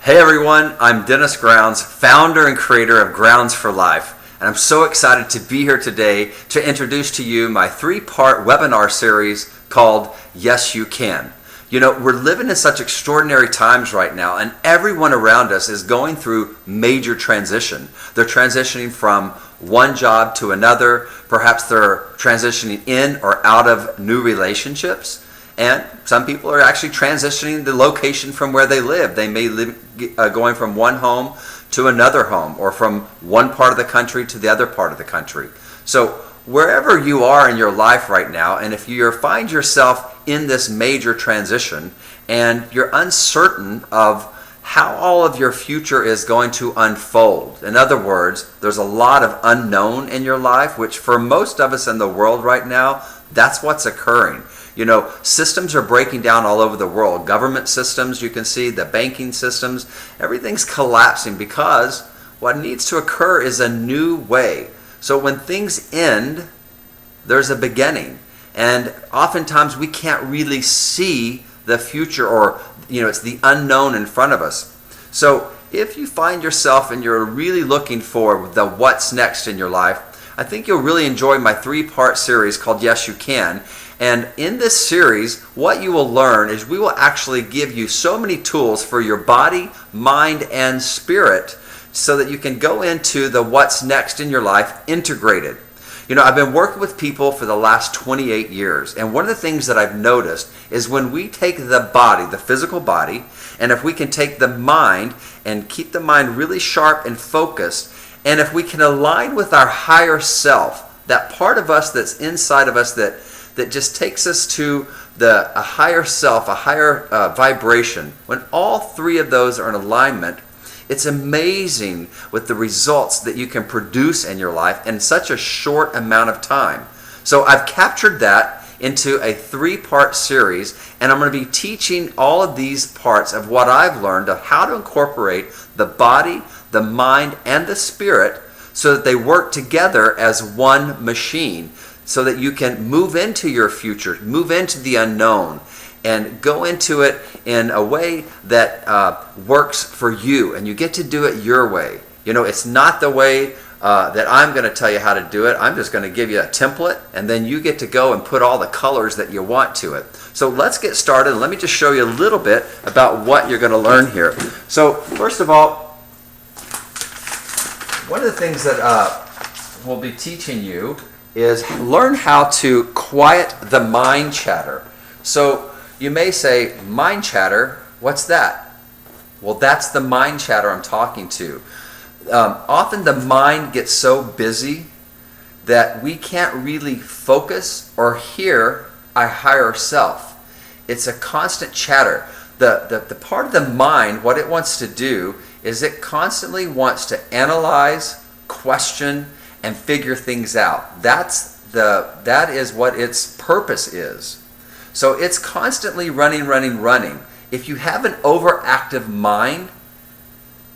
Hey everyone, I'm Dennis Grounds, founder and creator of Grounds for Life, and I'm so excited to be here today to introduce to you my three-part webinar series called Yes You Can. You know, we're living in such extraordinary times right now, and everyone around us is going through major transition. They're transitioning from one job to another, perhaps they're transitioning in or out of new relationships. And some people are actually transitioning the location from where they live. They may live going from one home to another home, or from one part of the country to the other part of the country. So wherever you are in your life right now, and if you find yourself in this major transition and you're uncertain of how all of your future is going to unfold. In other words, there's a lot of unknown in your life, which for most of us in the world right now, that's what's occurring. You know, systems are breaking down all over the world. Government systems, you can see, the banking systems, everything's collapsing because what needs to occur is a new way. So when things end, there's a beginning. And oftentimes we can't really see the future, or, you know, it's the unknown in front of us. So if you find yourself and you're really looking for the what's next in your life, I think you'll really enjoy my three-part series called Yes You Can. And in this series, what you will learn is we will actually give you so many tools for your body, mind, and spirit so that you can go into the what's next in your life integrated. You know, I've been working with people for the last 28 years, and one of the things that I've noticed is when we take the body, the physical body, and if we can take the mind and keep the mind really sharp and focused, and if we can align with our higher self, that part of us that's inside of us that just takes us to a higher self, a higher vibration. When all three of those are in alignment, it's amazing with the results that you can produce in your life in such a short amount of time. So I've captured that into a three-part series, and I'm going to be teaching all of these parts of what I've learned of how to incorporate the body, the mind, and the spirit so that they work together as one machine, so that you can move into your future, move into the unknown, and go into it in a way that works for you, and you get to do it your way. You know, it's not the way that I'm going to tell you how to do it. I'm just going to give you a template, and then you get to go and put all the colors that you want to it. So let's get started. Let me just show you a little bit about what you're going to learn here. So first of all, one of the things that we'll be teaching you is learn how to quiet the mind chatter. So you may say, mind chatter, what's that? Well, that's the mind chatter I'm talking to. Often the mind gets so busy that we can't really focus or hear our higher self. It's a constant chatter. The part of the mind, what it wants to do is it constantly wants to analyze, question, and figure things out. That is what its purpose is. So it's constantly running. If you have an overactive mind,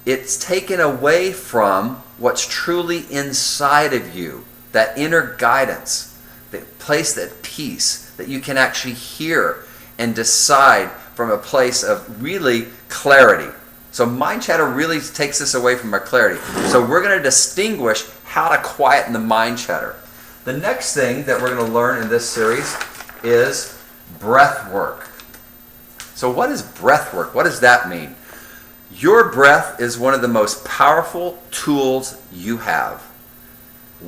it's taken away from what's truly inside of you, that inner guidance, the place, that peace that you can actually hear and decide from a place of really clarity. So mind chatter really takes us away from our clarity. So we're going to distinguish how to quieten the mind chatter. The next thing that we're going to learn in this series is breath work. So what is breath work? What does that mean? Your breath is one of the most powerful tools you have.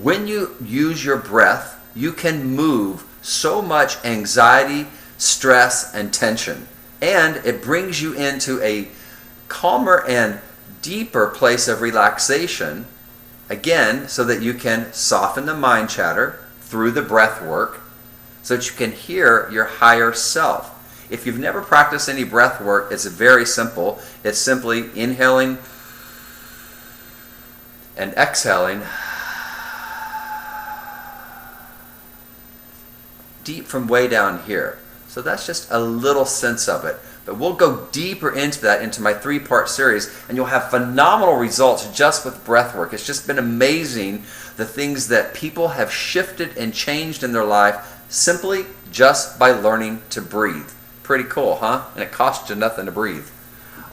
When you use your breath, you can move so much anxiety, stress, and tension. And it brings you into a calmer and deeper place of relaxation, again, so that you can soften the mind chatter through the breath work, so that you can hear your higher self. If you've never practiced any breath work, it's very simple. It's simply inhaling and exhaling deep from way down here. So that's just a little sense of it. But we'll go deeper into that into my three-part series, and you'll have phenomenal results just with breath work. It's just been amazing the things that people have shifted and changed in their life simply just by learning to breathe. Pretty cool, huh? And it costs you nothing to breathe.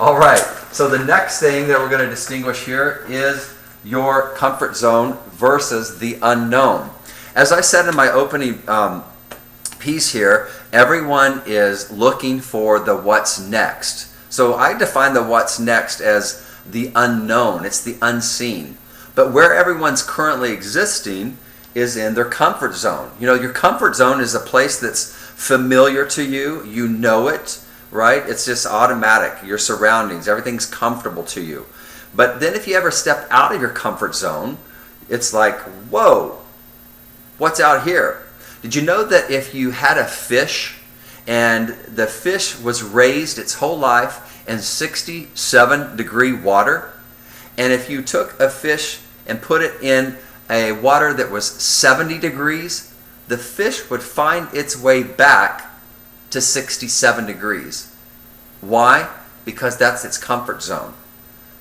All right, so the next thing that we're going to distinguish here is your comfort zone versus the unknown. As I said in my opening piece here, everyone is looking for the what's next. So I define the what's next as the unknown. It's the unseen. But where everyone's currently existing is in their comfort zone. You know, your comfort zone is a place that's familiar to you. You know it, right? It's just automatic. Your surroundings, everything's comfortable to you. But then if you ever step out of your comfort zone, it's like, whoa, what's out here? Did you know that if you had a fish and the fish was raised its whole life in 67-degree water, and if you took a fish and put it in a water that was 70 degrees, the fish would find its way back to 67 degrees. Why? Because that's its comfort zone.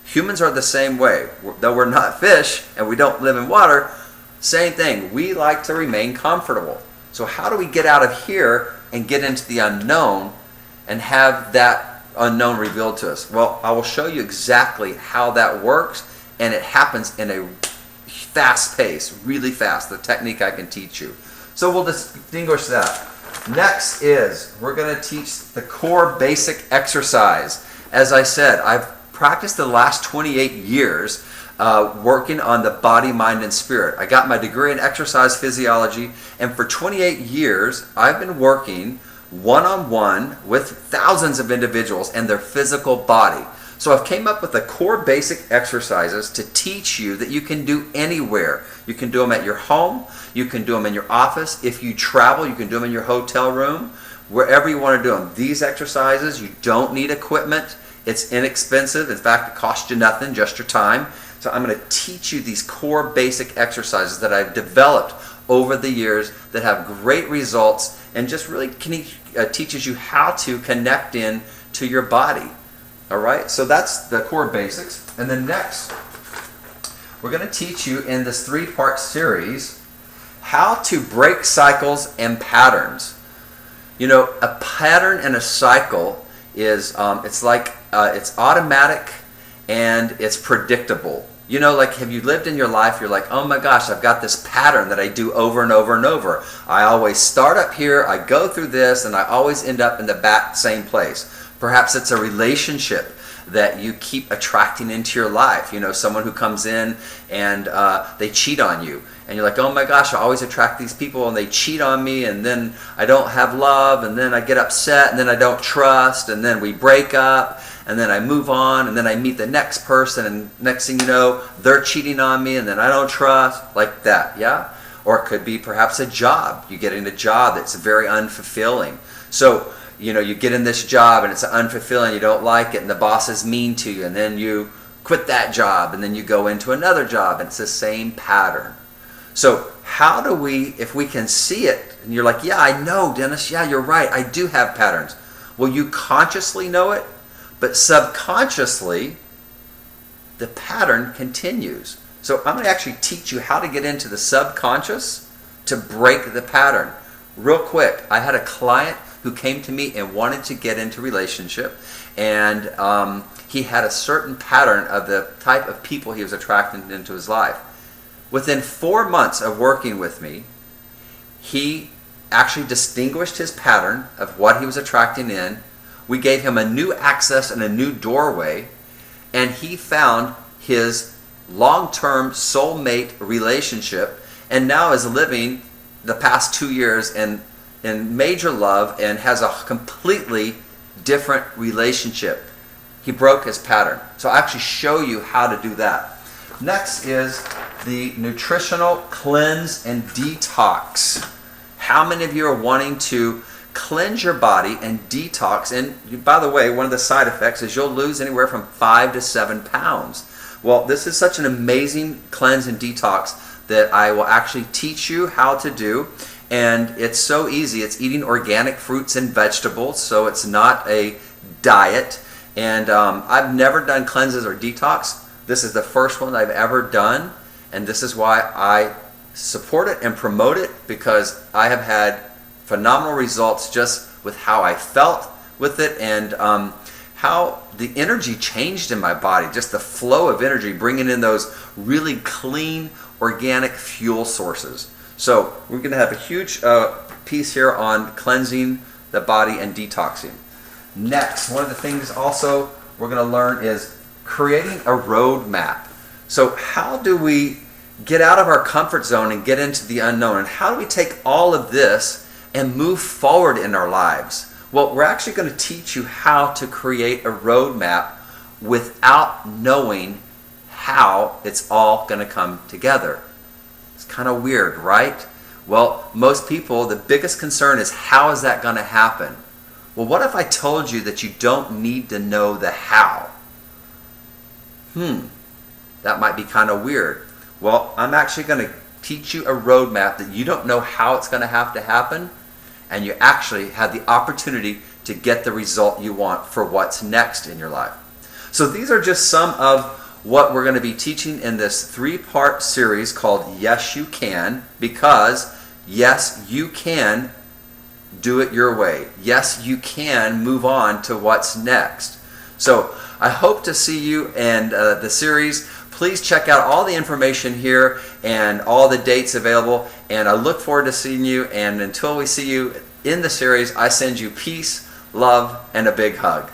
Humans are the same way. Though we're not fish and we don't live in water, same thing. We like to remain comfortable. So how do we get out of here and get into the unknown and have that unknown revealed to us? Well, I will show you exactly how that works, and it happens in a fast pace, really fast, the technique I can teach you. So we'll distinguish that. Next is, we're going to teach the core basic exercise. As I said, I've practiced the last 28 years working on the body, mind, and spirit. I got my degree in exercise physiology, and for 28 years, I've been working one-on-one with thousands of individuals and their physical body. So I've came up with the core basic exercises to teach you that you can do anywhere. You can do them at your home, you can do them in your office. If you travel, you can do them in your hotel room, wherever you want to do them. These exercises, you don't need equipment. It's inexpensive. In fact, it costs you nothing, just your time. So I'm going to teach you these core basic exercises that I've developed over the years that have great results and just really teaches you how to connect in to your body. All right, so that's the core basics. And then next, we're going to teach you in this 3-part series how to break cycles and patterns. You know, a pattern and a cycle is, it's automatic and it's predictable. You know, like, have you lived in your life, you're like, oh my gosh, I've got this pattern that I do over and over and over. I always start up here, I go through this, and I always end up in the same place. Perhaps it's a relationship that you keep attracting into your life. You know, someone who comes in and they cheat on you. And you're like, oh my gosh, I always attract these people and they cheat on me, and then I don't have love, and then I get upset, and then I don't trust, and then we break up, and then I move on, and then I meet the next person, and next thing you know, they're cheating on me, and then I don't trust, like that, yeah? Or it could be perhaps a job. You get in a job that's very unfulfilling. So, you know, you get in this job and it's unfulfilling, you don't like it, and the boss is mean to you, and then you quit that job, and then you go into another job, and it's the same pattern. So how do we, if we can see it, and you're like, yeah, I know, Dennis, yeah, you're right, I do have patterns. Well, you consciously know it, but subconsciously, the pattern continues. So I'm going to actually teach you how to get into the subconscious to break the pattern. Real quick, I had a client who came to me and wanted to get into relationship, and he had a certain pattern of the type of people he was attracting into his life. Within 4 months of working with me, he actually distinguished his pattern of what he was attracting in. We gave him a new access and a new doorway, and he found his long-term soulmate relationship, and now is living the past 2 years in major love and has a completely different relationship. He broke his pattern. So I'll actually show you how to do that. Next is the nutritional cleanse and detox. How many of you are wanting to cleanse your body and detox? And by the way, one of the side effects is you'll lose anywhere from 5 to 7 pounds. Well, this is such an amazing cleanse and detox that I will actually teach you how to do. And it's so easy. It's eating organic fruits and vegetables, so it's not a diet. And I've never done cleanses or detox. This is the first one I've ever done, and this is why I support it and promote it, because I have had phenomenal results just with how I felt with it and how the energy changed in my body, just the flow of energy, bringing in those really clean, organic fuel sources. So we're going to have a huge piece here on cleansing the body and detoxing. Next, one of the things also we're going to learn is creating a roadmap. So how do we get out of our comfort zone and get into the unknown? And how do we take all of this and move forward in our lives? Well, we're actually going to teach you how to create a roadmap without knowing how it's all going to come together. It's kind of weird, right? Well, most people, the biggest concern is, how is that going to happen? Well, what if I told you that you don't need to know the how? That might be kind of weird. Well, I'm actually going to teach you a roadmap that you don't know how it's going to happen, and you actually have the opportunity to get the result you want for what's next in your life. So these are just some of what we're going to be teaching in this 3-part series called Yes You Can, because yes, you can do it your way. Yes, you can move on to what's next. So I hope to see you in the series. Please check out all the information here and all the dates available, and I look forward to seeing you. And until we see you in the series, I send you peace, love, and a big hug.